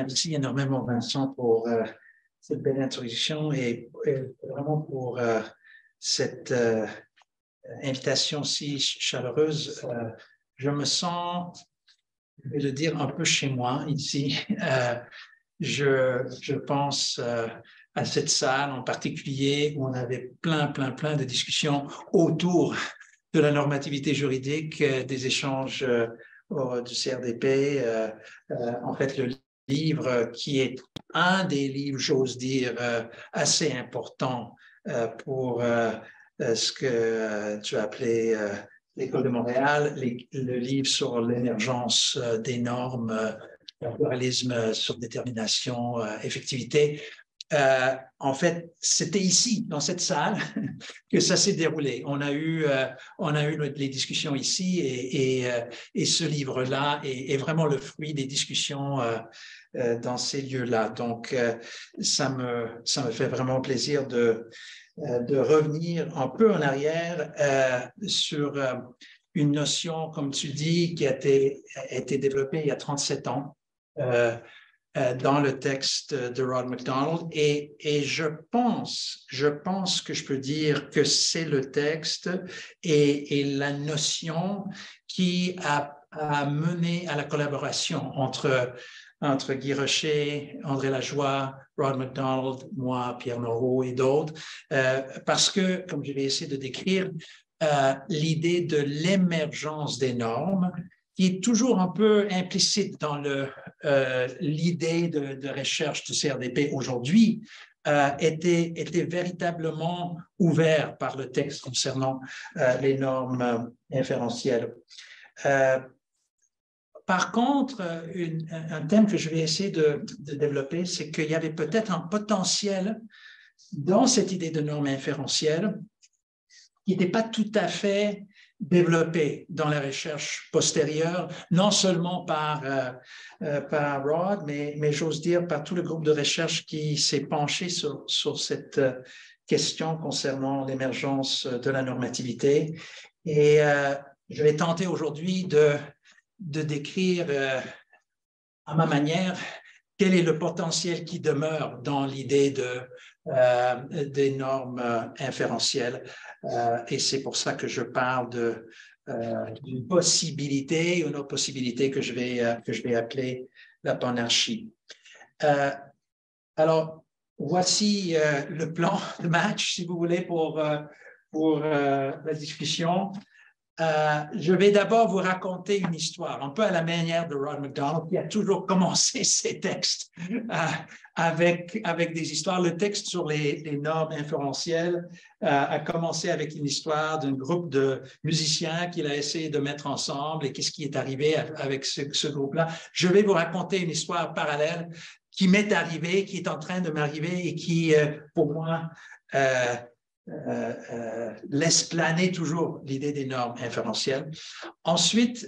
merci énormément, Vincent, pour cette belle introduction et vraiment pour cette invitation si chaleureuse. Je me sens, je vais le dire, un peu chez moi ici. Je pense à cette salle en particulier où on avait plein de discussions autour de la normativité juridique, des échanges du CRDP. En fait, le livre qui est un des livres, j'ose dire, assez important pour ce que tu as appelé l'École de Montréal, le livre sur l'émergence des normes, pluralisme sur détermination, effectivité. En fait, c'était ici, dans cette salle, que ça s'est déroulé. On a eu les discussions ici et ce livre-là est vraiment le fruit des discussions dans ces lieux-là. Donc, ça me fait vraiment plaisir de revenir un peu en arrière sur une notion, comme tu dis, qui a été développée il y a 37 ans. Dans le texte de Rod MacDonald et je pense que je peux dire que c'est le texte et la notion qui a mené à la collaboration entre Guy Rocher, André Lajoie, Rod MacDonald, moi, Pierre Noreau et d'autres, parce que, comme je vais essayer de décrire, l'idée de l'émergence des normes qui est toujours un peu implicite dans l'idée de recherche du CRDP aujourd'hui, était véritablement ouvert par le texte concernant les normes inférentielles. Par contre, un thème que je vais essayer de développer, c'est qu'il y avait peut-être un potentiel dans cette idée de normes inférentielles qui n'était pas tout à fait développé dans la recherche postérieure, non seulement par Rod, mais j'ose dire par tout le groupe de recherche qui s'est penché sur cette question concernant l'émergence de la normativité. Et je vais tenter aujourd'hui de décrire à ma manière quel est le potentiel qui demeure dans l'idée des normes inférentielles. Et c'est pour ça que je parle d'une possibilité, une autre possibilité que je vais appeler la panarchie. Alors, voici le plan de match, si vous voulez, pour la discussion. Je vais d'abord vous raconter une histoire, un peu à la manière de Rod MacDonald, qui a toujours commencé ses textes avec des histoires. Le texte sur les normes inférentielles a commencé avec une histoire d'un groupe de musiciens qu'il a essayé de mettre ensemble et qu'est-ce qui est arrivé avec ce groupe-là. Je vais vous raconter une histoire parallèle qui m'est arrivée, qui est en train de m'arriver et qui, pour moi, laisse planer toujours l'idée des normes inférentielles. Ensuite,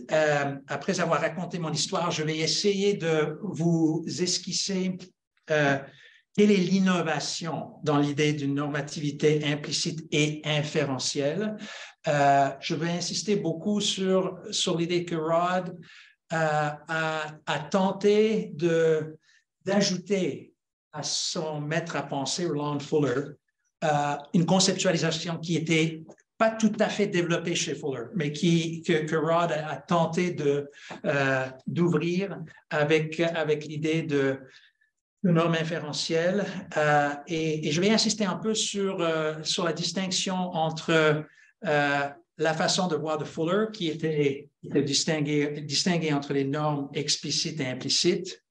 après avoir raconté mon histoire, je vais essayer de vous esquisser quelle est l'innovation dans l'idée d'une normativité implicite et inférentielle. Je vais insister beaucoup sur l'idée que Rod a tenté d'ajouter à son maître à penser, Roland Fuller, une conceptualisation qui était pas tout à fait développée chez Fuller, mais que Rod a tenté d'ouvrir avec l'idée de normes inférentielles. Et je vais insister un peu sur la distinction entre la façon de voir de Fuller, qui était distinguer entre les normes explicites et implicites,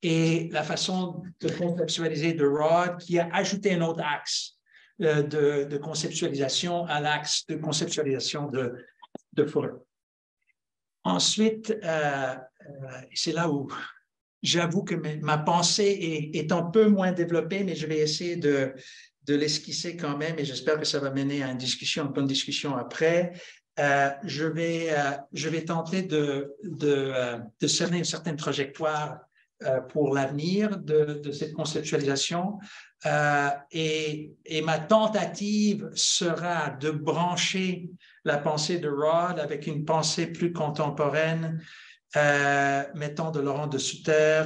et la façon de conceptualiser de Rod, qui a ajouté un autre axe de conceptualisation à l'axe de conceptualisation de Fuller. Ensuite, c'est là où j'avoue que ma pensée est un peu moins développée, mais je vais essayer de l'esquisser quand même et j'espère que ça va mener à une bonne discussion après. Je vais tenter de cerner une certaine trajectoire pour l'avenir de cette conceptualisation. Et ma tentative sera de brancher la pensée de Rod avec une pensée plus contemporaine, mettons de Laurent de Sutter,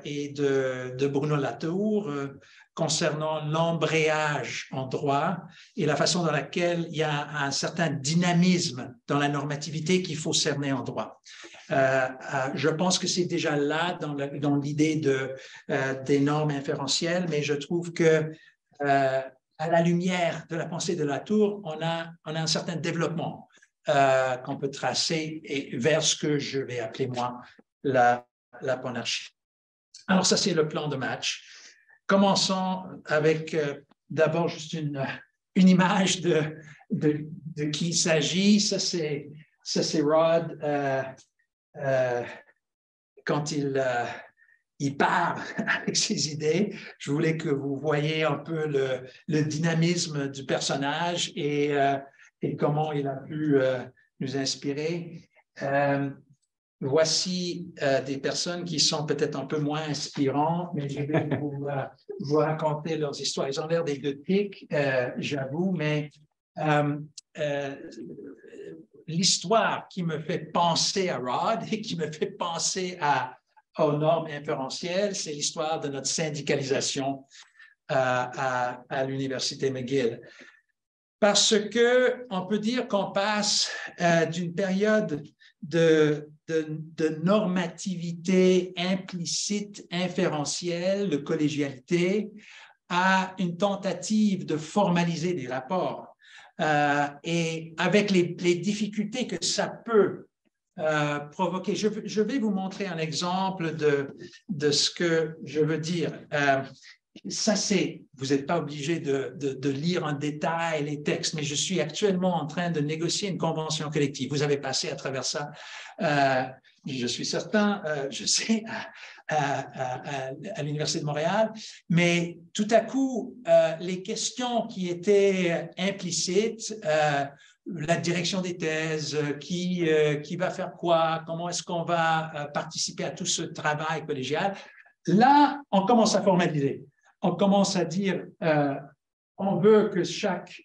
et de Bruno Latour concernant l'embrayage en droit et la façon dans laquelle il y a un certain dynamisme dans la normativité qu'il faut cerner en droit. Je pense que c'est déjà là dans l'idée des normes inférentielles, mais je trouve que à la lumière de la pensée de Latour, on a un certain développement qu'on peut tracer vers ce que je vais appeler, moi, la ponarchie. Alors, ça, c'est le plan de match. Commençons avec d'abord juste une image de qui il s'agit. Ça, c'est Rod quand il part avec ses idées. Je voulais que vous voyiez un peu le dynamisme du personnage et comment il a pu nous inspirer. Voici des personnes qui sont peut-être un peu moins inspirantes, mais je vais vous raconter leurs histoires. Ils ont l'air d'exotiques, j'avoue, mais l'histoire qui me fait penser à Rod et qui me fait penser aux normes inférentielles, c'est l'histoire de notre syndicalisation à l'Université McGill. Parce qu'on peut dire qu'on passe d'une période de normativité implicite, inférentielle, de collégialité, à une tentative de formaliser des rapports. Et avec les difficultés que ça peut provoquer. Je vais vous montrer un exemple de ce que je veux dire. Ça, vous n'êtes pas obligé de lire en détail les textes, mais je suis actuellement en train de négocier une convention collective. Vous avez passé à travers ça, je suis certain, je sais, à l'Université de Montréal, mais tout à coup, les questions qui étaient implicites, la direction des thèses, qui va faire quoi, comment est-ce qu'on va participer à tout ce travail collégial, là, on commence à formaliser. On commence à dire, on veut que chaque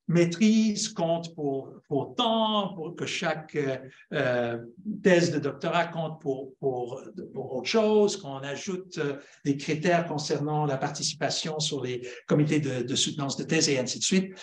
maîtrise compte pour temps, pour que chaque thèse de doctorat compte pour autre chose, qu'on ajoute des critères concernant la participation sur les comités de soutenance de thèse et ainsi de suite.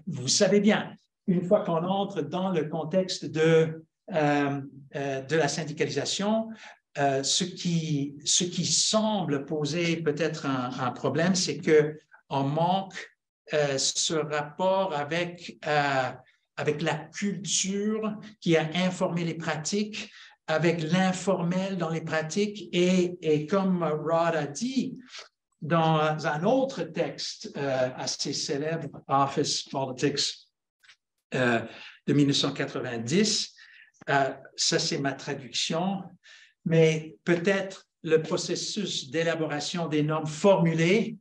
Vous savez bien, une fois qu'on entre dans le contexte de la syndicalisation, ce qui semble poser peut-être un problème, c'est qu'on manque ce rapport avec la culture qui a informé les pratiques, avec l'informel dans les pratiques et comme Rod a dit, dans un autre texte assez célèbre, Office Politics de 1990, ça c'est ma traduction, mais peut-être le processus d'élaboration des normes formulées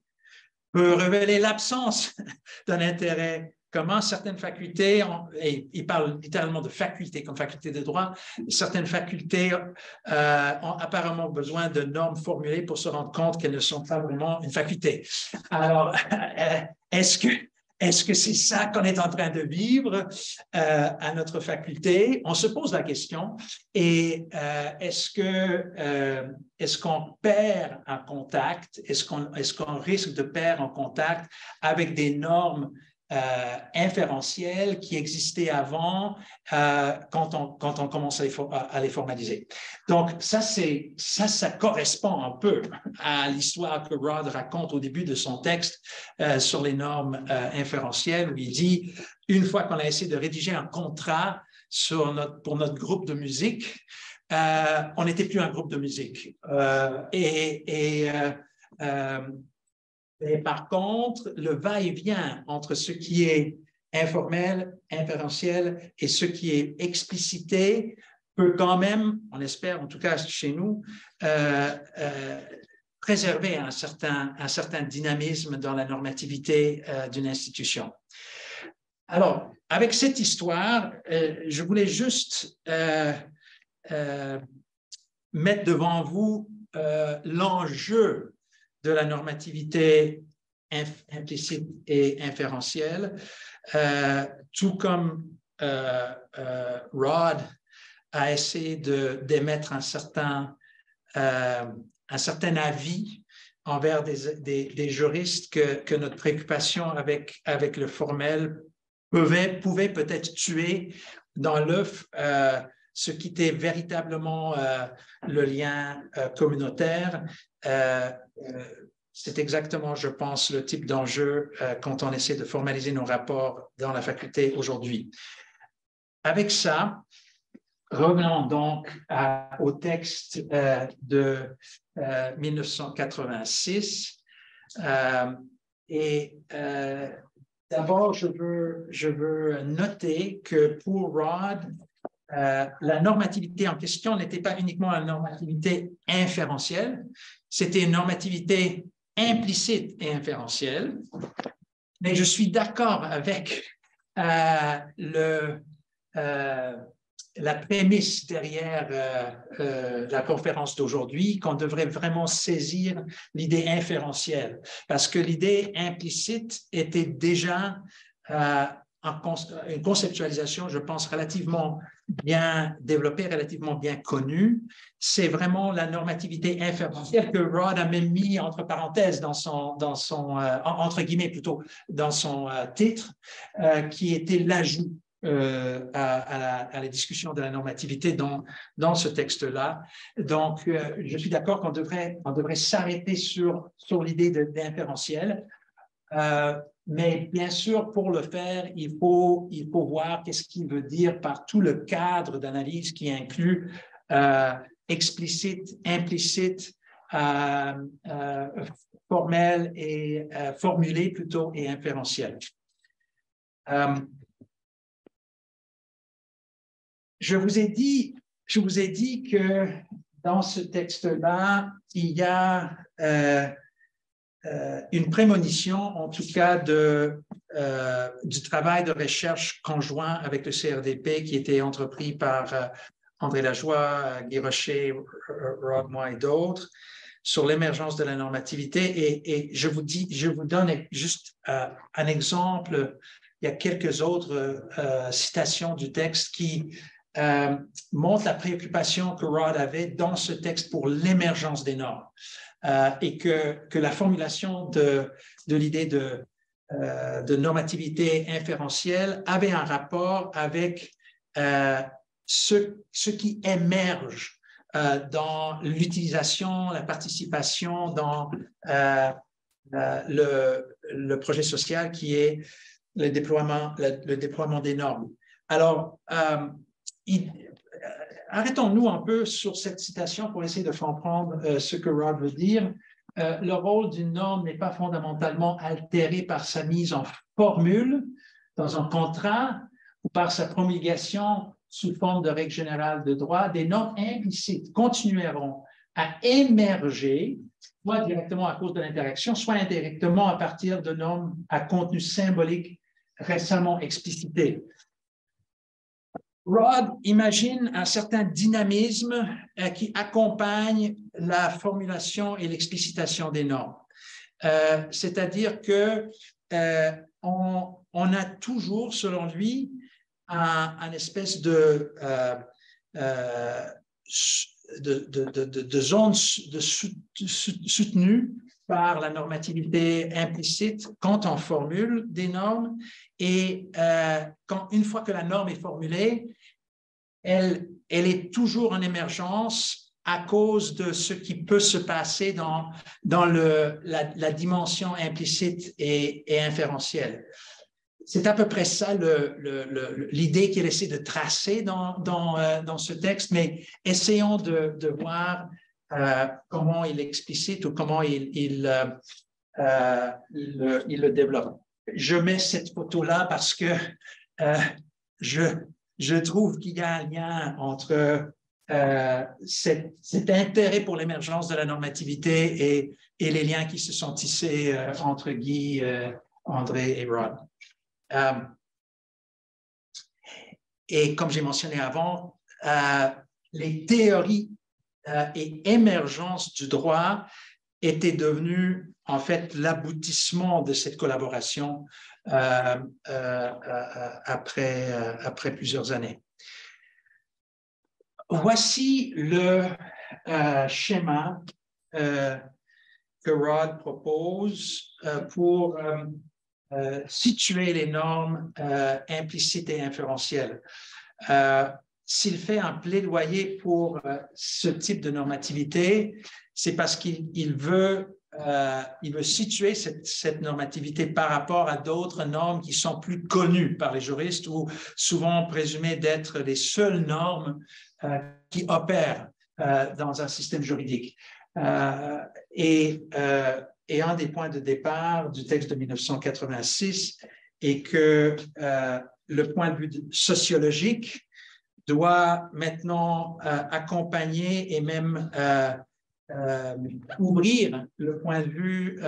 peut révéler l'absence d'un intérêt. Comment certaines facultés, et il parle littéralement de facultés comme faculté de droit, certaines facultés ont apparemment besoin de normes formulées pour se rendre compte qu'elles ne sont pas vraiment une faculté. Alors, est-ce que c'est ça qu'on est en train de vivre à notre faculté? On se pose la question. Et est-ce qu'on perd un contact? Est-ce qu'on risque de perdre un contact avec des normes inférentielles qui existaient avant quand on commence à les formaliser? Donc, ça correspond un peu à l'histoire que Rod raconte au début de son texte sur les normes inférentielles, où il dit, une fois qu'on a essayé de rédiger un contrat pour notre groupe de musique, on n'était plus un groupe de musique. Et par contre, le va-et-vient entre ce qui est informel, inférentiel et ce qui est explicité peut quand même, on espère en tout cas chez nous, préserver un certain dynamisme dans la normativité d'une institution. Alors, avec cette histoire, je voulais juste mettre devant vous l'enjeu de la normativité implicite et inférentielle, tout comme Rod a essayé d'émettre un certain un certain avis envers des juristes que notre préoccupation avec le formel pouvait peut-être tuer dans l'œuf ce qui était véritablement le lien communautaire. C'est exactement, je pense, le type d'enjeu quand on essaie de formaliser nos rapports dans la faculté aujourd'hui. Avec ça, revenons donc au texte de 1986. D'abord, je veux noter que pour Rod, la normativité en question n'était pas uniquement une normativité inférentielle, c'était une normativité implicite et inférentielle. Mais je suis d'accord avec la prémisse derrière la conférence d'aujourd'hui, qu'on devrait vraiment saisir l'idée inférentielle, parce que l'idée implicite était déjà une conceptualisation, je pense, relativement bien développée, relativement bien connue. C'est vraiment la normativité inférentielle que Rod a même mis entre parenthèses entre guillemets plutôt, dans son titre, qui était l'ajout à la discussion de la normativité dans ce texte-là. Donc, je suis d'accord qu'on devrait s'arrêter sur l'idée d'inférentiel. Mais bien sûr, pour le faire, il faut voir qu'est-ce qu'il veut dire par tout le cadre d'analyse qui inclut explicite, implicite, formel et formulé plutôt et inférentiel. Je vous ai dit que dans ce texte-là, il y a une prémonition, en tout cas, du travail de recherche conjoint avec le CRDP qui était entrepris par André Lajoie, Guy Rocher, Rod Moy et d'autres sur l'émergence de la normativité. Et je vous donne juste un exemple. Il y a quelques autres citations du texte qui montrent la préoccupation que Rod avait dans ce texte pour l'émergence des normes. Et que la formulation de l'idée de normativité inférentielle avait un rapport avec ce qui émerge dans l'utilisation, la participation dans le projet social qui est le déploiement des normes. Alors, arrêtons-nous un peu sur cette citation pour essayer de comprendre ce que Rod veut dire. Le rôle d'une norme n'est pas fondamentalement altéré par sa mise en formule dans un contrat ou par sa promulgation sous forme de règles générales de droit. Des normes implicites continueront à émerger, soit directement à cause de l'interaction, soit indirectement à partir de normes à contenu symbolique récemment explicités. Rod imagine un certain dynamisme qui accompagne la formulation et l'explicitation des normes. C'est-à-dire que on a toujours, selon lui, un espèce de zone soutenue par la normativité implicite quand on formule des normes et une fois que la norme est formulée, elle est toujours en émergence à cause de ce qui peut se passer dans la dimension implicite et inférentielle. C'est à peu près ça l'idée qu'il essaie de tracer dans ce texte, mais essayons de voir comment il explicite ou comment il le développe. Je mets cette photo-là parce que je trouve qu'il y a un lien entre cet intérêt pour l'émergence de la normativité et les liens qui se sont tissés entre Guy, André et Rod. Et comme j'ai mentionné avant, les théories et émergence du droit étaient devenues en fait l'aboutissement de cette collaboration après plusieurs années. Voici le schéma que Rod propose pour situer les normes implicites et inférentielles. S'il fait un plaidoyer pour ce type de normativité, c'est parce qu'il veut situer cette normativité par rapport à d'autres normes qui sont plus connues par les juristes ou souvent présumées d'être les seules normes qui opèrent dans un système juridique. Et un des points de départ du texte de 1986 est que le point de vue sociologique doit maintenant accompagner et même ouvrir le point de vue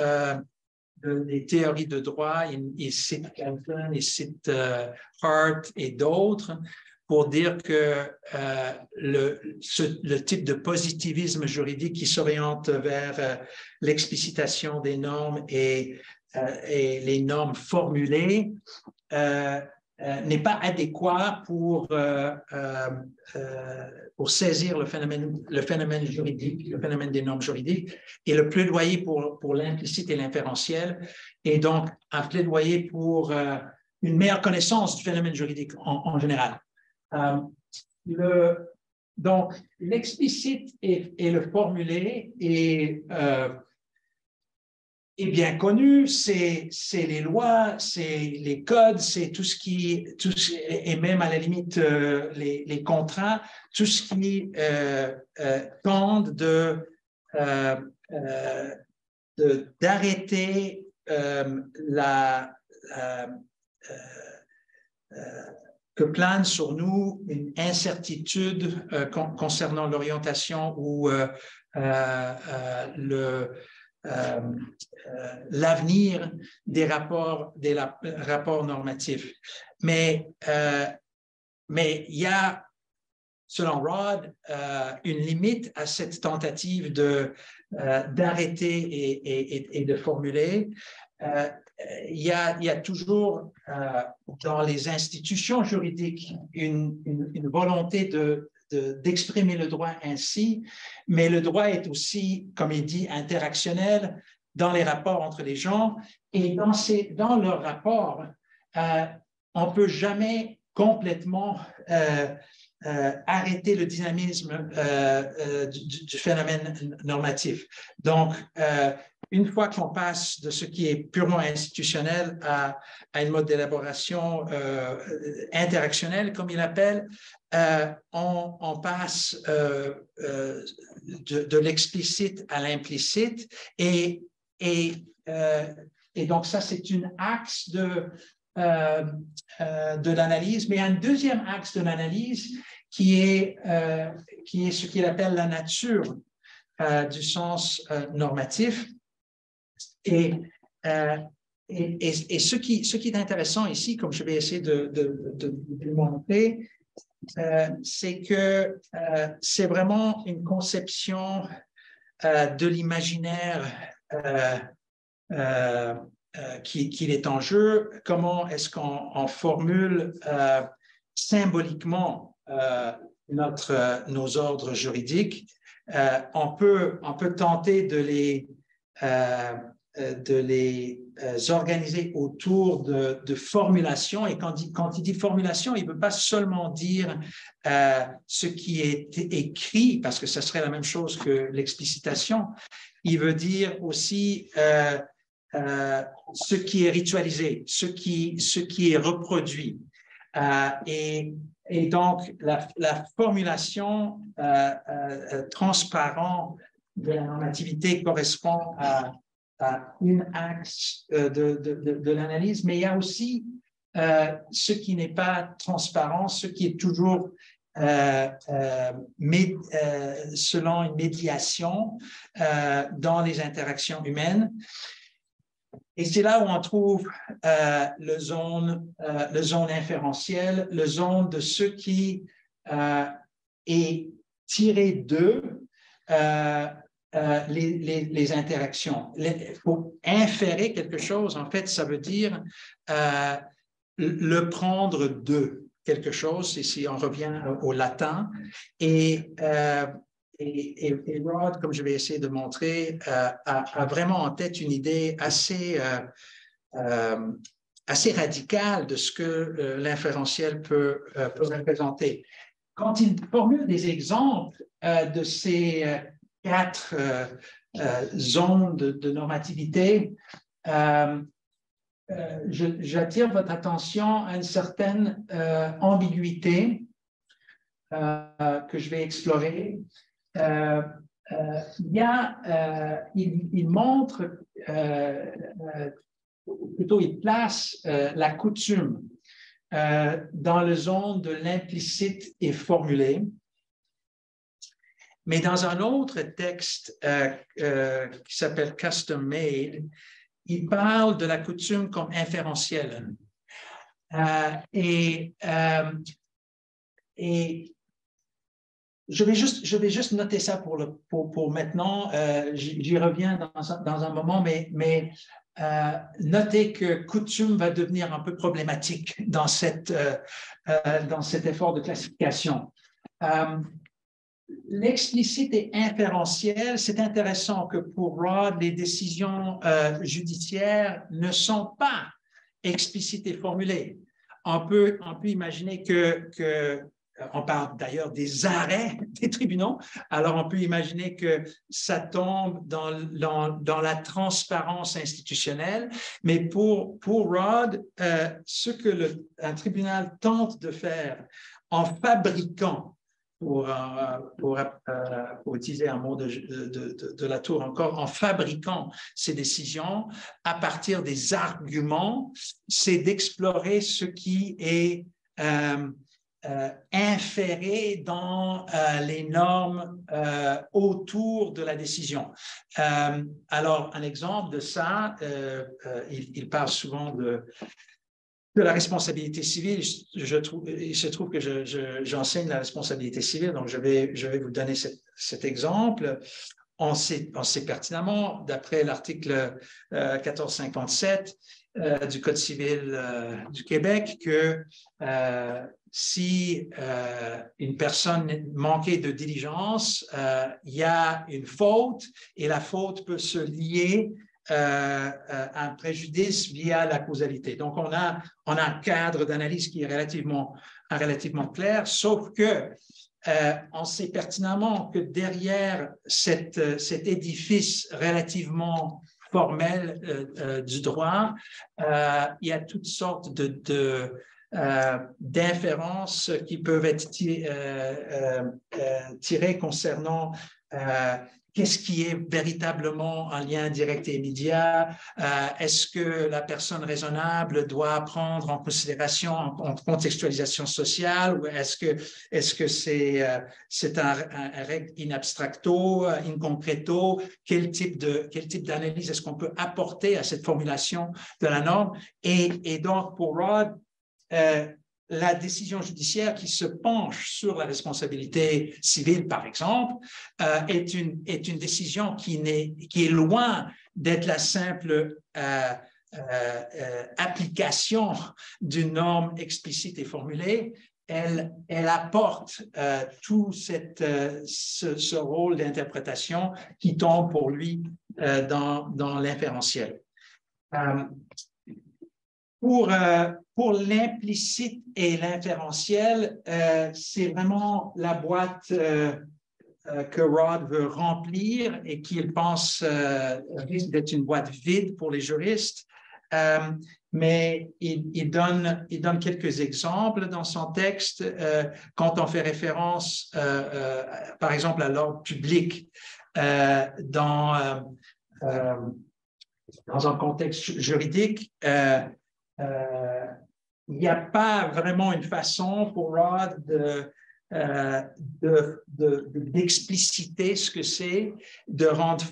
des théories de droit. Il cite Galton, il cite Hart et d'autres pour dire que le type de positivisme juridique qui s'oriente vers l'explicitation des normes et les normes formulées n'est pas adéquat pour saisir le phénomène juridique, le phénomène des normes juridiques, et le plaidoyer pour l'implicite et l'inférentiel, et donc un plaidoyer pour une meilleure connaissance du phénomène juridique en général. Donc, l'explicite et le formulé est bien connu, c'est les lois, c'est les codes, c'est tout ce qui, et même à la limite les contrats, tout ce qui tente d'arrêter que plane sur nous une incertitude concernant l'orientation ou l'avenir des rapports normatifs. Mais il y a, selon Rod, une limite à cette tentative d'arrêter et de formuler. Il y a toujours dans les institutions juridiques une volonté d'exprimer le droit ainsi, mais le droit est aussi, comme il dit, interactionnel dans les rapports entre les gens, et dans leurs rapports, on ne peut jamais complètement arrêter le dynamisme du phénomène normatif. Donc, une fois qu'on passe de ce qui est purement institutionnel à un mode d'élaboration interactionnel, comme il appelle, on passe de l'explicite à l'implicite, et donc ça, c'est un axe de l'analyse. Mais un deuxième axe de l'analyse qui est ce qu'il appelle la nature du sens normatif. Et ce qui est intéressant ici, comme je vais essayer de montrer, c'est que c'est vraiment une conception de l'imaginaire qu'il est en jeu. Comment est-ce qu'on formule symboliquement nos ordres juridiques? On peut tenter de les organiser autour de formulations. Et quand il dit formulation, il ne veut pas seulement dire ce qui est écrit, parce que ça serait la même chose que l'explicitation. Il veut dire aussi ce qui est ritualisé, ce qui est reproduit. Et donc, la formulation transparente de la normativité correspond à une axe de l'analyse, mais il y a aussi ce qui n'est pas transparent, ce qui est toujours selon une médiation dans les interactions humaines. Et c'est là où on trouve le zone inférentielle, le zone de ce qui est tiré d'eux, les interactions. Pour inférer quelque chose, en fait, ça veut dire le prendre d'eux. quelque chose, ici on revient au latin, et Rod, comme je vais essayer de montrer, a vraiment en tête une idée assez radicale de ce que l'inférentiel peut représenter. Quand il formule des exemples de ces quatre zones de normativité, j'attire votre attention à une certaine ambiguïté que je vais explorer. Il montre, plutôt il place la coutume dans la zone de l'implicite et formulé. Mais dans un autre texte qui s'appelle Custom Made, il parle de la coutume comme inférentielle. Et je vais juste noter ça pour maintenant. J'y reviens dans un moment, mais notez que coutume va devenir un peu problématique dans cet effort de classification. L'explicite et inférentiel, c'est intéressant que pour Rod, les décisions judiciaires ne sont pas explicites et formulées. On peut imaginer on parle d'ailleurs des arrêts des tribunaux, alors on peut imaginer que ça tombe dans la transparence institutionnelle, mais pour Rod, ce que un tribunal tente de faire en fabriquant, pour utiliser un mot de la Tour encore, en fabriquant ces décisions à partir des arguments, c'est d'explorer ce qui est inféré dans les normes autour de la décision. Alors, un exemple de ça, il parle souvent de la responsabilité civile. Il se trouve que j'enseigne la responsabilité civile, donc je vais vous donner cet exemple. On sait pertinemment, d'après l'article 1457 du Code civil du Québec, que si une personne manquait de diligence, il y a une faute et la faute peut se lier un préjudice via la causalité. Donc, on a un cadre d'analyse qui est relativement clair, sauf que on sait pertinemment que derrière cet édifice relativement formel du droit, il y a toutes sortes d'inférences qui peuvent être tirées concernant qu'est-ce qui est véritablement un lien direct et immédiat? Est-ce que la personne raisonnable doit prendre en considération en contextualisation sociale, ou est-ce que c'est un règle in abstracto, in concreto? Quel type d'analyse est-ce qu'on peut apporter à cette formulation de la norme? Et donc, pour Rod, la décision judiciaire qui se penche sur la responsabilité civile, par exemple, est une décision qui est loin d'être la simple application d'une norme explicite et formulée. Elle apporte tout ce rôle d'interprétation qui tombe pour lui dans l'inférentiel. Pour l'implicite et l'inférentiel, c'est vraiment la boîte que Rod veut remplir et qu'il pense risque d'être une boîte vide pour les juristes. Mais il donne quelques exemples dans son texte quand on fait référence, par exemple, à l'ordre public dans un contexte juridique. Il n'y a pas vraiment une façon pour Rod d'expliciter ce que c'est, de rendre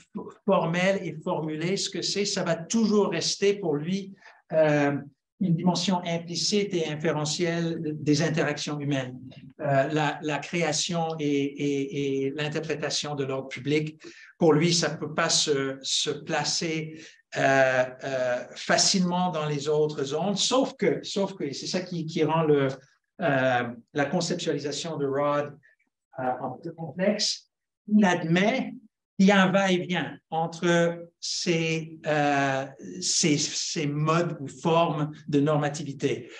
formel et formulé ce que c'est. Ça va toujours rester pour lui une dimension implicite et inférentielle des interactions humaines. La création et l'interprétation de l'ordre public, pour lui, ça ne peut pas se placer facilement dans les autres zones, sauf que c'est ça qui rend la conceptualisation de Rod en peu complexe, il admet qu'il y a un va-et-vient entre ces modes ou formes de normativité.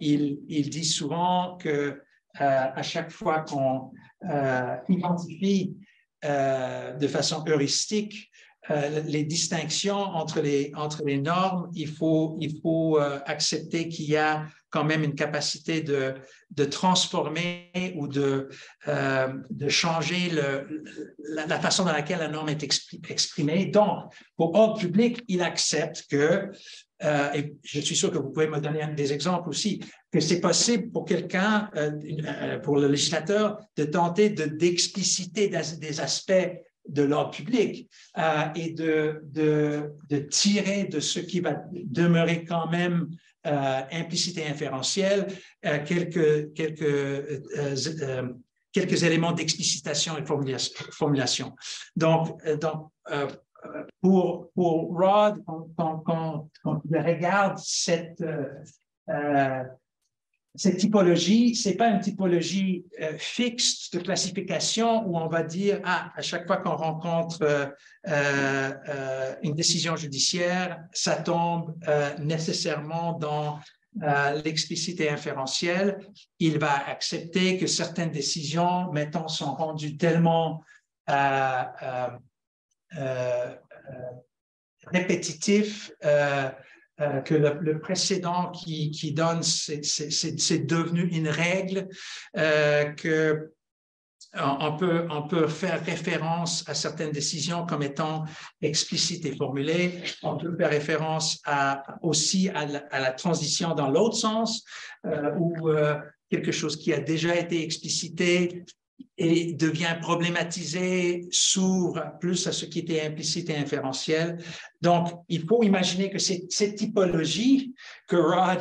Il dit souvent que à chaque fois qu'on identifie de façon heuristique les distinctions entre les normes, il faut accepter qu'il y a quand même une capacité de transformer ou de changer la façon dans laquelle la norme est exprimée. Donc, pour ordre public, il accepte que, et je suis sûr que vous pouvez me donner des exemples aussi, que c'est possible pour quelqu'un, pour le législateur, de tenter d'expliciter des aspects de l'ordre public et de tirer de ce qui va demeurer quand même implicite et inférentiel quelques éléments d'explicitation et formulation. Donc pour Rod, quand il regarde cette typologie, ce n'est pas une typologie fixe de classification où on va dire, à chaque fois qu'on rencontre une décision judiciaire, ça tombe nécessairement dans l'explicité inférentielle. Il va accepter que certaines décisions, mettons, sont rendues tellement répétitifs que le précédent qui donne, c'est devenu une règle que on peut faire référence à certaines décisions comme étant explicites et formulées. On peut faire référence aussi à la transition dans l'autre sens, où quelque chose qui a déjà été explicité et devient problématisé, s'ouvre plus à ce qui était implicite et inférentiel. Donc, il faut imaginer que cette typologie que Rod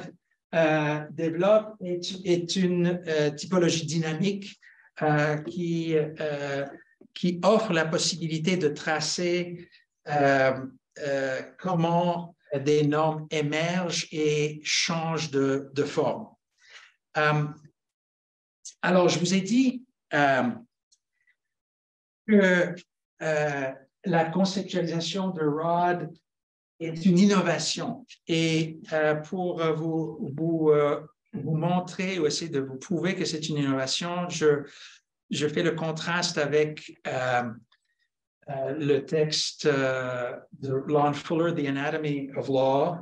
développe est une typologie dynamique qui offre la possibilité de tracer comment des normes émergent et changent de forme. Alors, je vous ai dit que la conceptualisation de Rod est une innovation. Et pour vous montrer ou essayer de vous prouver que c'est une innovation, je fais le contraste avec le texte de Lon Fuller, The Anatomy of Law.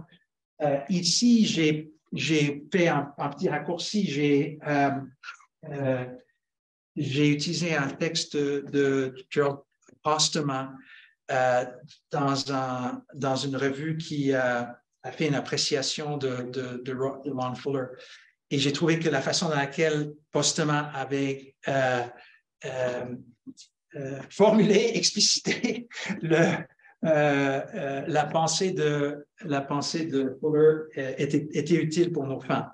Ici, j'ai fait un petit raccourci. J'ai utilisé un texte de Gerald Postema dans une revue qui a fait une appréciation de Lon Fuller. Et j'ai trouvé que la façon dans laquelle Postema avait formulé, explicité la pensée de Fuller était utile pour nos fins.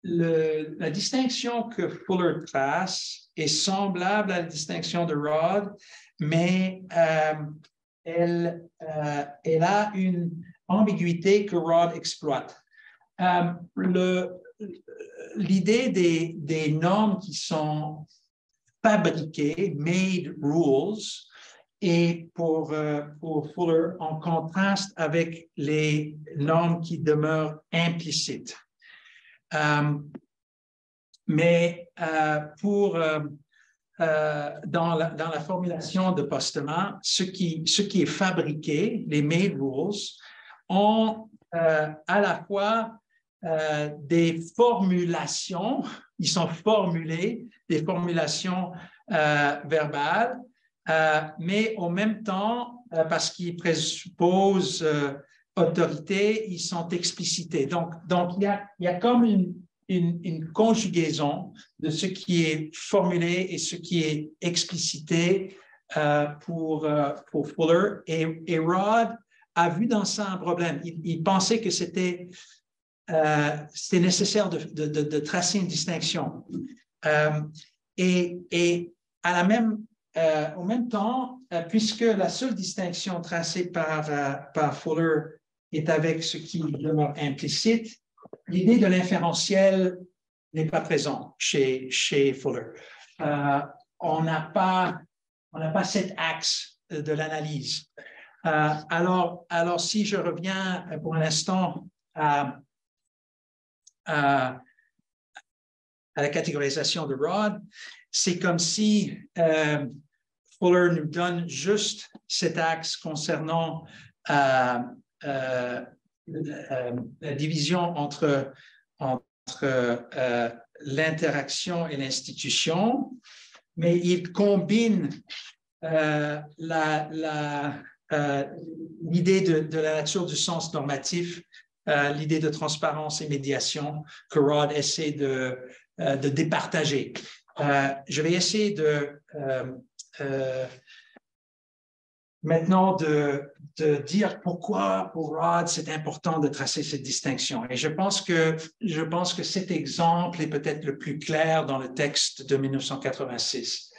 La distinction que Fuller trace est semblable à la distinction de Rod, mais elle a une ambiguïté que Rod exploite. L'idée des normes qui sont fabriquées, made rules, et pour Fuller en contraste avec les normes qui demeurent implicites. Mais dans la formulation de Postema, ce qui est fabriqué, les made rules, ont à la fois des formulations, ils sont formulés, des formulations verbales, mais en même temps, parce qu'ils présupposent autorité, ils sont explicités. Donc il y a comme une conjugaison de ce qui est formulé et ce qui est explicité pour Fuller. Et Rod a vu dans ça un problème. Il pensait que c'était nécessaire de tracer une distinction. Et au même temps, puisque la seule distinction tracée par Fuller est avec ce qui demeure implicite, l'idée de l'inférentiel n'est pas présente chez Fuller. On n'a pas cet axe de l'analyse. Alors, si je reviens pour un instant à la catégorisation de Rod, c'est comme si Fuller nous donne juste cet axe concernant la division entre l'interaction et l'institution, mais il combine l'idée de la nature du sens normatif, l'idée de transparence et médiation que Rod essaie de départager. Je vais essayer maintenant de dire pourquoi pour Rod c'est important de tracer cette distinction. Et je pense que cet exemple est peut-être le plus clair dans le texte de 1986.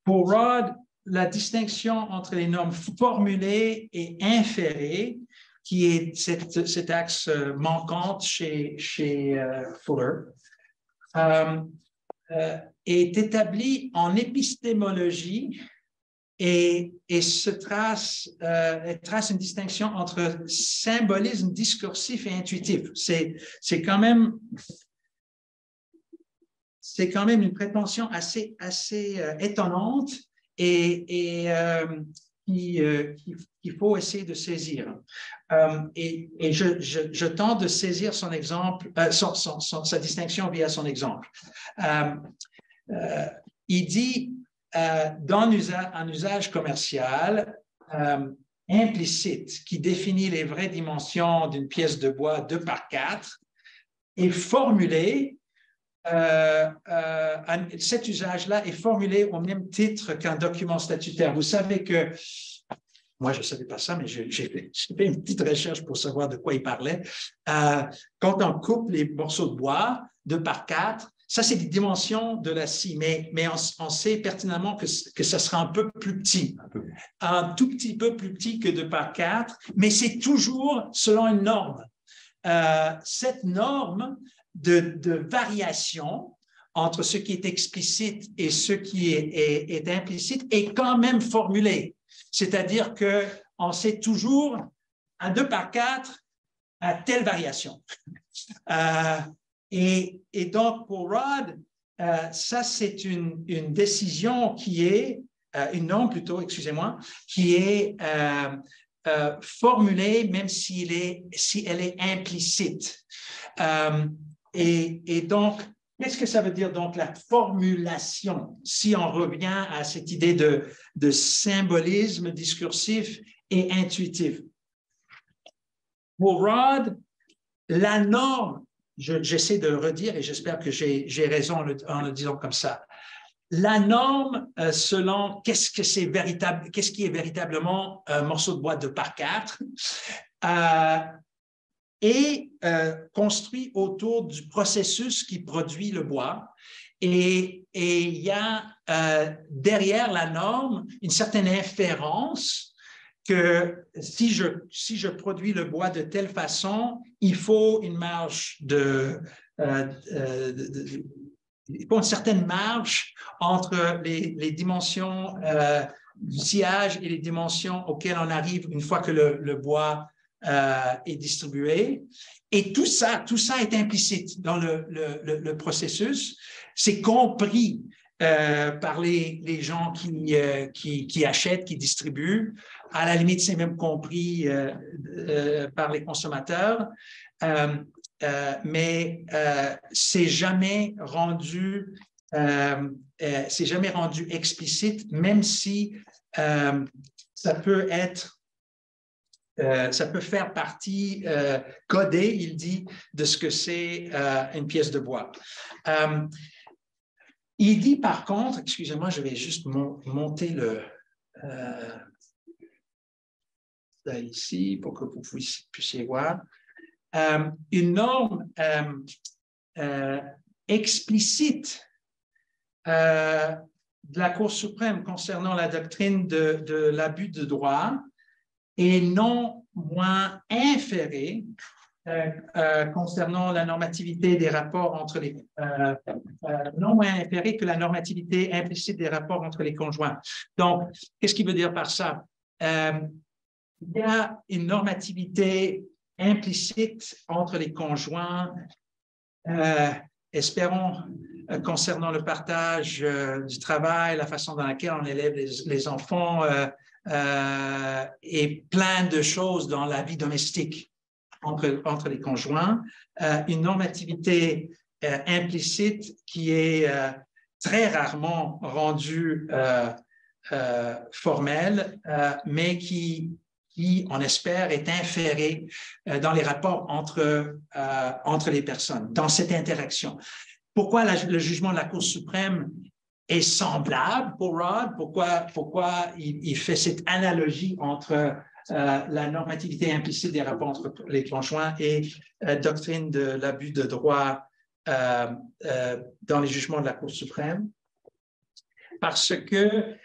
Pour Rod, la distinction entre les normes formulées et inférées, qui est cet axe manquante chez Fuller, est établie en épistémologie et trace une distinction entre symbolisme discursif et intuitif. C'est quand même une prétention assez étonnante et qu'il faut essayer de saisir. Et je tente de saisir son exemple, sa distinction via son exemple. Il dit, dans un usage commercial implicite qui définit les vraies dimensions d'une pièce de bois 2x4 est formulé. Cet usage-là est formulé au même titre qu'un document statutaire. Vous savez que, moi je ne savais pas ça, mais j'ai fait une petite recherche pour savoir de quoi il parlait. Quand on coupe les morceaux de bois 2x4, ça c'est des dimensions de la scie, mais on sait pertinemment que ça sera un peu plus petit, un tout petit peu plus petit que 2x4, mais c'est toujours selon une norme. Cette norme de variation entre ce qui est explicite et ce qui est implicite est quand même formulée. C'est-à-dire qu'on sait toujours un 2x4 à telle variation. Et donc, pour Rod, ça, c'est une décision qui est, une norme plutôt, excusez-moi, qui est formulée même si elle est implicite. Et donc, qu'est-ce que ça veut dire, donc, la formulation, si on revient à cette idée de symbolisme discursif et intuitif? Pour Rod, la norme, j'essaie de le redire et j'espère que j'ai raison en le disant comme ça. La norme, selon qu'est-ce qui est véritablement un morceau de bois 2x4, est construit autour du processus qui produit le bois. Et il y a derrière la norme une certaine inférence que si je produis le bois de telle façon, il faut une marge il faut une certaine marge entre les dimensions du sciage et les dimensions auxquelles on arrive une fois que le bois est distribué. Et tout ça est implicite dans le processus. C'est compris par les gens qui achètent, qui distribuent. À la limite, c'est même compris par les consommateurs. Mais c'est jamais rendu explicite, même si ça peut faire partie codée, il dit, de ce que c'est une pièce de bois. Il dit par contre, excusez-moi, je vais juste monter ça ici pour que vous puissiez voir. Une norme explicite de la Cour suprême concernant la doctrine de l'abus de droit et non moins inféré concernant la normativité des rapports entre les non moins inféré que la normativité implicite des rapports entre les conjoints. Donc, qu'est-ce qu'il veut dire par ça? Il y a une normativité implicite entre les conjoints, espérons, concernant le partage du travail, la façon dans laquelle on élève les enfants et plein de choses dans la vie domestique entre les conjoints. Une normativité implicite qui est très rarement rendue formelle, mais qui, on espère, est inférée dans les rapports entre les personnes, dans cette interaction. Pourquoi le jugement de la Cour suprême est semblable pour Rod? Pourquoi il fait cette analogie entre la normativité implicite des rapports entre les conjoints et doctrine de l'abus de droit dans les jugements de la Cour suprême? Parce que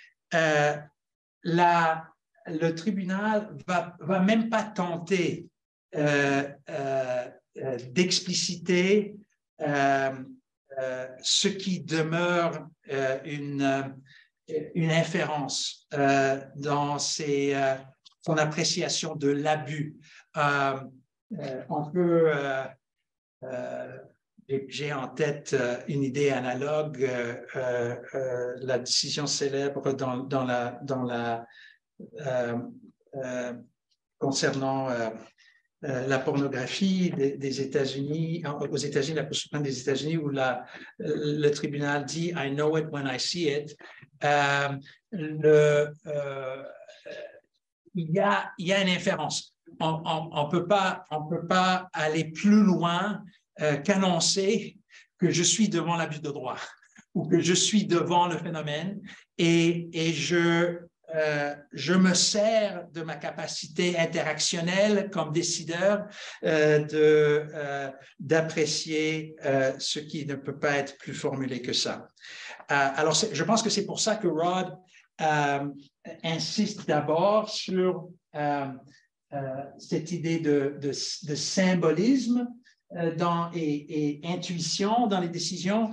le tribunal va même pas tenter d'expliciter ce qui demeure une inférence dans son appréciation de l'abus. On peut j'ai en tête une idée analogue, la décision célèbre concernant la pornographie des États-Unis, aux États-Unis, la Cour suprême des États-Unis, où le tribunal dit « I know it when I see it ». Il y a une inférence. On peut pas aller plus loin qu'annoncer que je suis devant l'abus de droit ou que je suis devant le phénomène et je me sers de ma capacité interactionnelle comme décideur d'apprécier ce qui ne peut pas être plus formulé que ça. Alors, je pense que c'est pour ça que Rod insiste d'abord sur cette idée de symbolisme et intuition dans les décisions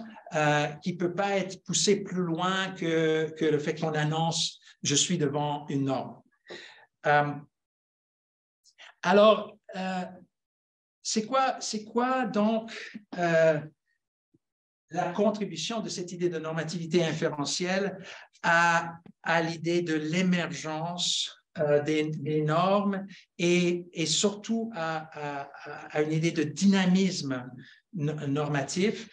qui ne peut pas être poussée plus loin que le fait qu'on annonce « je suis devant une norme ». Alors, c'est quoi donc la contribution de cette idée de normativité inférentielle à l'idée de l'émergence des normes et surtout à une idée de dynamisme normatif?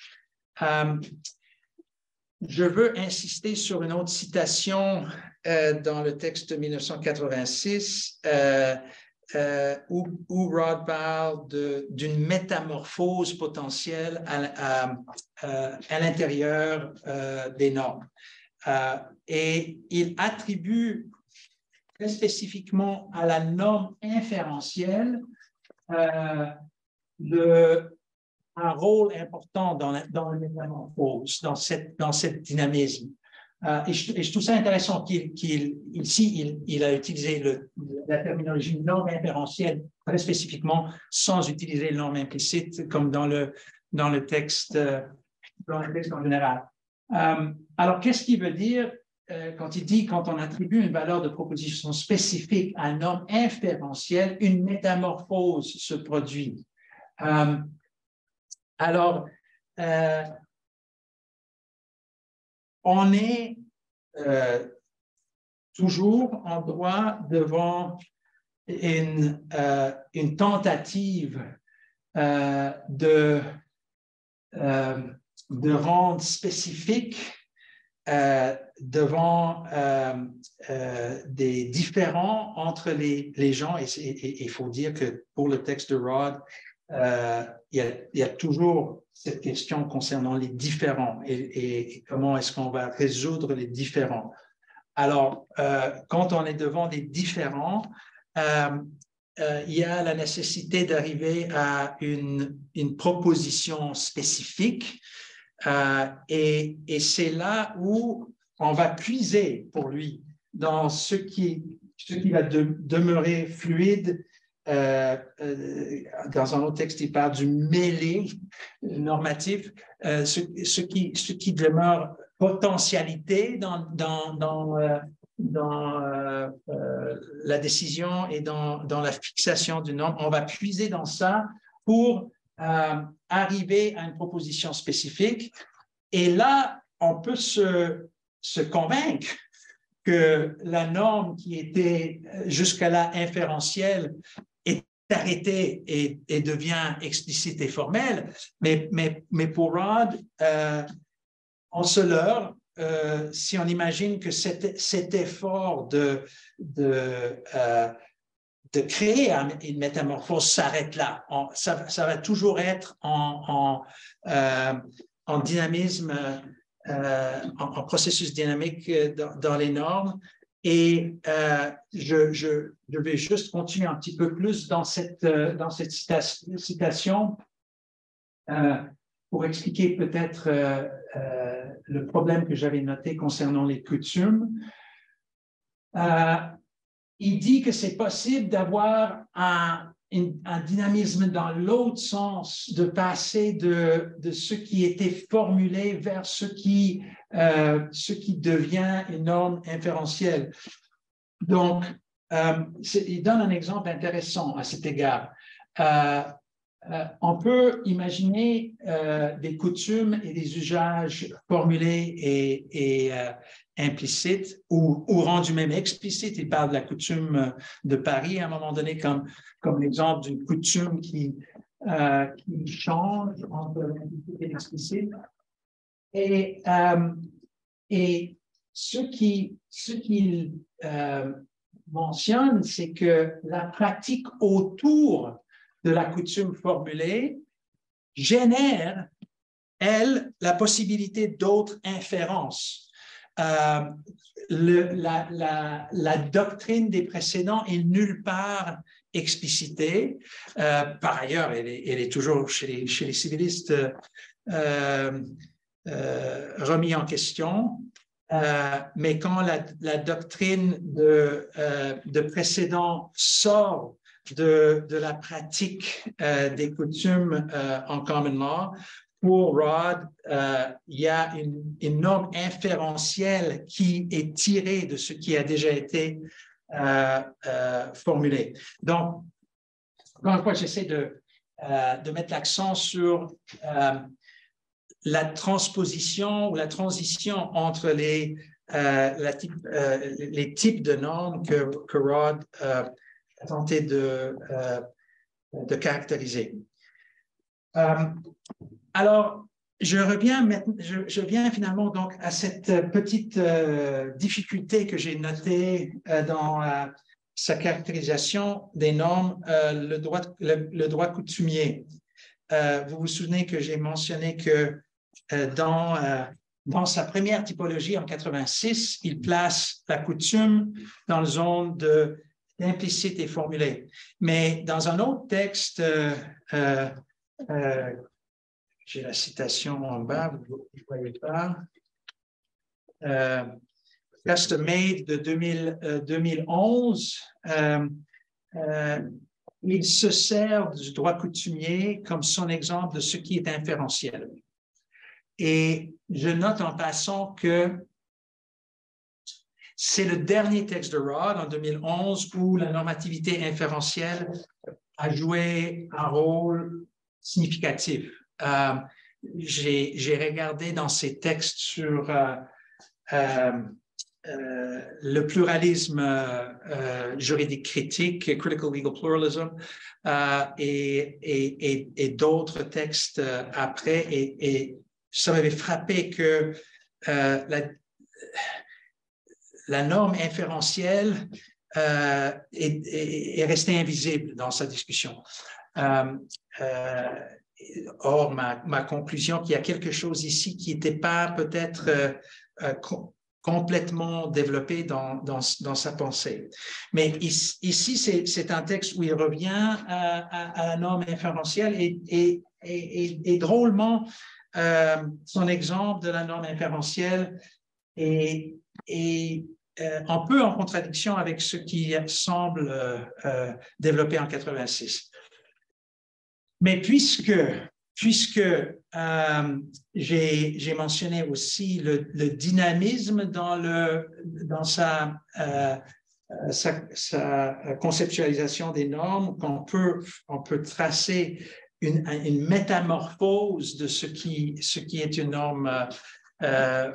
Je veux insister sur une autre citation dans le texte de 1986 où Rod parle d'une métamorphose potentielle à l'intérieur des normes. Et il attribue très spécifiquement à la norme inférentielle un rôle important dans la métamorphose, dans cette dynamisme. Et je trouve ça intéressant ici, il a utilisé la terminologie norme inférentielle très spécifiquement, sans utiliser le norme implicite, comme dans le texte en général. Alors, qu'est-ce qu'il veut dire quand il dit, quand on attribue une valeur de proposition spécifique à une norme inférentielle, une métamorphose se produit. Alors, on est toujours en droit devant une tentative de rendre spécifique devant des différends entre les gens. Et il faut dire que pour le texte de Rod, il y a toujours cette question concernant les différends et comment est-ce qu'on va résoudre les différends. Alors, quand on est devant des différends, il y a la nécessité d'arriver à une proposition spécifique et c'est là où on va puiser pour lui dans ce qui ce qui va demeurer fluide. Dans un autre texte, il parle du mêlé normatif, ce qui demeure potentialité dans la décision et dans la fixation du norme. On va puiser dans ça pour arriver à une proposition spécifique. Et là, on peut se convaincre que la norme qui était jusqu'à là inférentielle est arrêtée et devient explicite et formelle. Mais pour Rod, on se leurre si on imagine que cet effort de créer une métamorphose s'arrête là. Ça va toujours être en dynamisme, en processus dynamique dans les normes. Et je vais juste continuer un petit peu plus dans cette citation pour expliquer peut-être le problème que j'avais noté concernant les coutumes. Il dit que c'est possible d'avoir un dynamisme dans l'autre sens, de passer de ce qui était formulé vers ce qui devient une norme inférentielle. Donc, il donne un exemple intéressant à cet égard. On peut imaginer des coutumes et des usages formulés et implicites ou rendus même explicites. Il parle de la coutume de Paris à un moment donné comme l'exemple d'une coutume qui change entre l'implicite et l'explicite. Et ce qu'il mentionne, c'est que la pratique autour de la coutume formulée génère, elle, la possibilité d'autres inférences. La doctrine des précédents est nulle part explicitée. Par ailleurs, elle est toujours chez les civilistes remis en question. Mais quand la doctrine de précédents sort de la pratique des coutumes en common law, pour Rod, il y a une norme inférentielle qui est tirée de ce qui a déjà été formulé. Donc, encore une fois, j'essaie de mettre l'accent sur la transposition ou la transition entre les types de normes que Rod a tenté de caractériser. Alors, je viens finalement donc à cette petite difficulté que j'ai notée dans sa caractérisation des normes, le droit coutumier. Vous vous souvenez que j'ai mentionné que dans sa première typologie en 86, il place la coutume dans la zone d'implicite et formulé. Mais dans un autre texte, j'ai la citation en bas, vous ne voyez pas. Custom Made de 2011, il se sert du droit coutumier comme son exemple de ce qui est inférentiel. Et je note en passant que c'est le dernier texte de Rod en 2011 où la normativité inférentielle a joué un rôle significatif. J'ai regardé dans ces textes sur le pluralisme juridique critique, critical legal pluralism, et d'autres textes après, et ça m'avait frappé que la norme inférentielle est restée invisible dans sa discussion. Or, ma conclusion, qu'il y a quelque chose ici qui n'était pas peut-être complètement développé dans sa pensée. Mais ici, c'est un texte où il revient à la norme inférentielle et drôlement, son exemple de la norme inférentielle est un peu en contradiction avec ce qui semble développé en 86. Mais puisque j'ai mentionné aussi le dynamisme dans sa conceptualisation des normes, on peut tracer une métamorphose de ce qui est une norme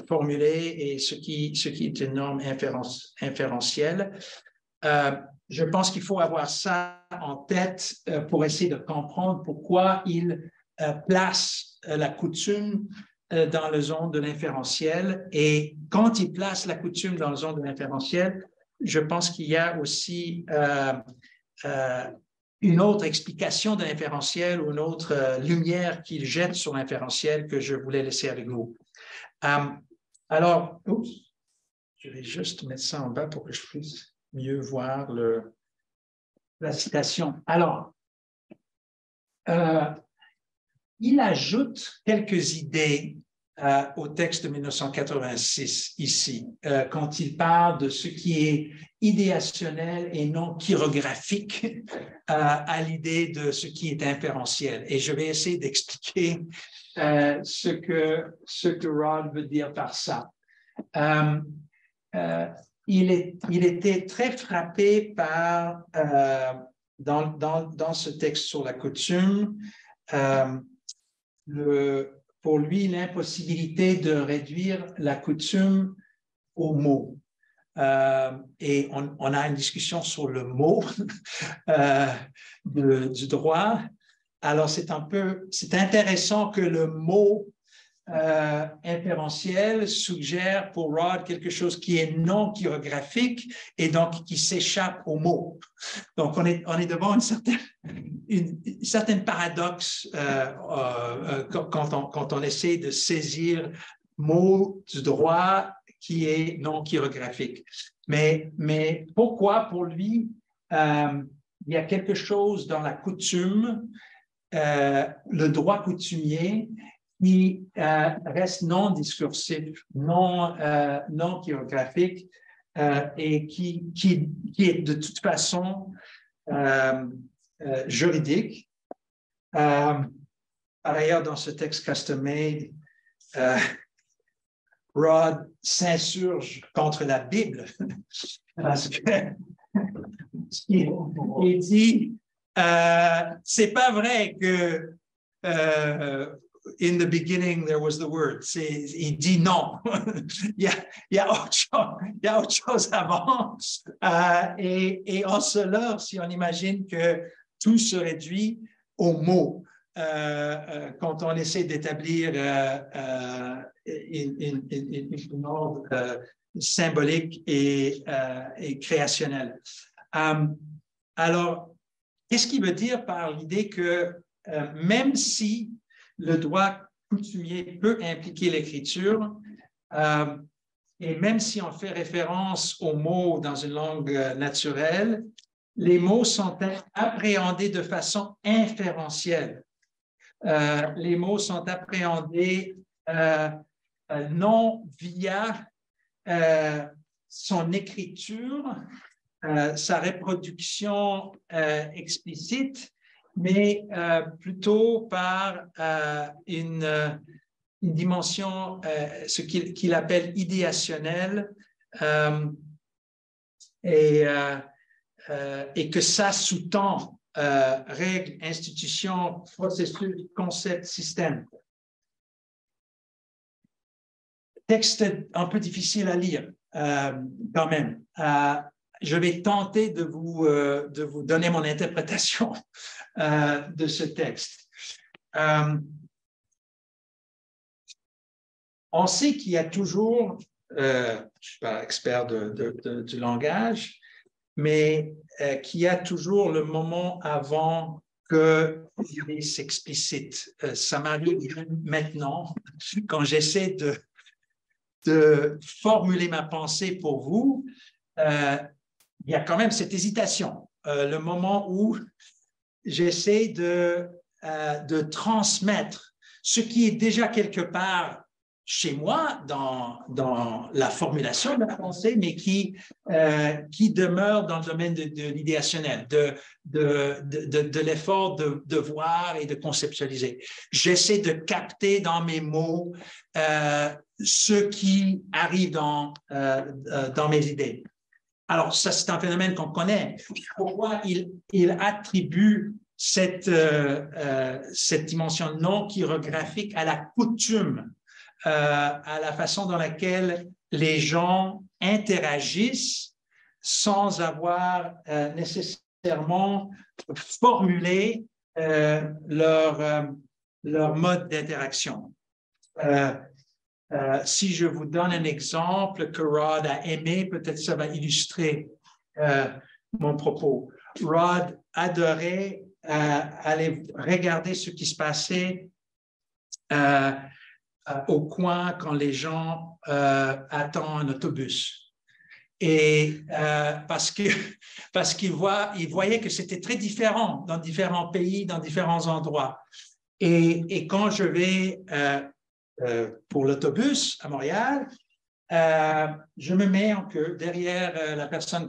formulée et ce qui est une norme inférentielle. Je pense qu'il faut avoir ça en tête pour essayer de comprendre pourquoi il place la coutume dans le zone de l'inférentiel. Et quand il place la coutume dans le zone de l'inférentiel, je pense qu'il y a aussi une autre explication de l'inférentiel ou une autre lumière qu'il jette sur l'inférentiel que je voulais laisser avec vous. Alors, je vais juste mettre ça en bas pour que je puisse mieux voir la citation. Alors, il ajoute quelques idées au texte de 1986 ici, quand il parle de ce qui est idéationnel et non chirographique à l'idée de ce qui est inférentiel. Et je vais essayer d'expliquer ce que Rod veut dire par ça. Il était très frappé par, dans ce texte sur la coutume, pour lui, l'impossibilité de réduire la coutume au mot. Et on a une discussion sur le mot du droit. Alors, c'est intéressant que le mot inférentiel suggère pour Rod quelque chose qui est non chirographique et donc qui s'échappe au mot. Donc, on est devant une certaine paradoxe quand on essaie de saisir mot du droit qui est non chirographique. Mais pourquoi pour lui, il y a quelque chose dans la coutume, le droit coutumier, qui reste non discursif, non chirographique et qui est de toute façon juridique. Par ailleurs, dans ce texte custom-made, Rod s'insurge contre la Bible parce que il dit c'est pas vrai que in the beginning there was the word. Il dit non. il y a autre chose avant. Et en cela, si on imagine que tout se réduit aux mots, quand on essaie d'établir une ordre symbolique et créationnel. Alors, qu'est-ce qu'il veut dire par l'idée que même si le droit coutumier peut impliquer l'écriture, et même si on fait référence aux mots dans une langue naturelle, les mots sont appréhendés de façon inférentielle. Les mots sont appréhendés non via son écriture, sa reproduction explicite, mais plutôt par une dimension, ce qu'il appelle idéationnelle, et que ça sous-tend règles, institutions, processus, concepts, systèmes. Texte un peu difficile à lire, quand même. Je vais tenter de vous donner mon interprétation de ce texte. On sait qu'il y a toujours, je ne suis pas expert du langage, mais qu'il y a toujours le moment avant que l'idée s'explicite. Ça m'arrive maintenant, quand j'essaie de formuler ma pensée pour vous, il y a quand même cette hésitation. Le moment où j'essaie de transmettre ce qui est déjà quelque part chez moi dans la formulation de la pensée, mais qui demeure dans le domaine de l'idéationnel, de l'effort de voir et de conceptualiser. J'essaie de capter dans mes mots ce qui arrive dans mes idées. Alors, ça, c'est un phénomène qu'on connaît. Pourquoi il attribue cette dimension non chirographique à la coutume, à la façon dans laquelle les gens interagissent sans avoir nécessairement formulé leur mode d'interaction. Si je vous donne un exemple que Rod a aimé, peut-être ça va illustrer mon propos. Rod adorait aller regarder ce qui se passait au coin quand les gens attendent un autobus. Et parce qu'il voyait que c'était très différent dans différents pays, dans différents endroits. Et quand je vais pour l'autobus à Montréal, je me mets en queue derrière la personne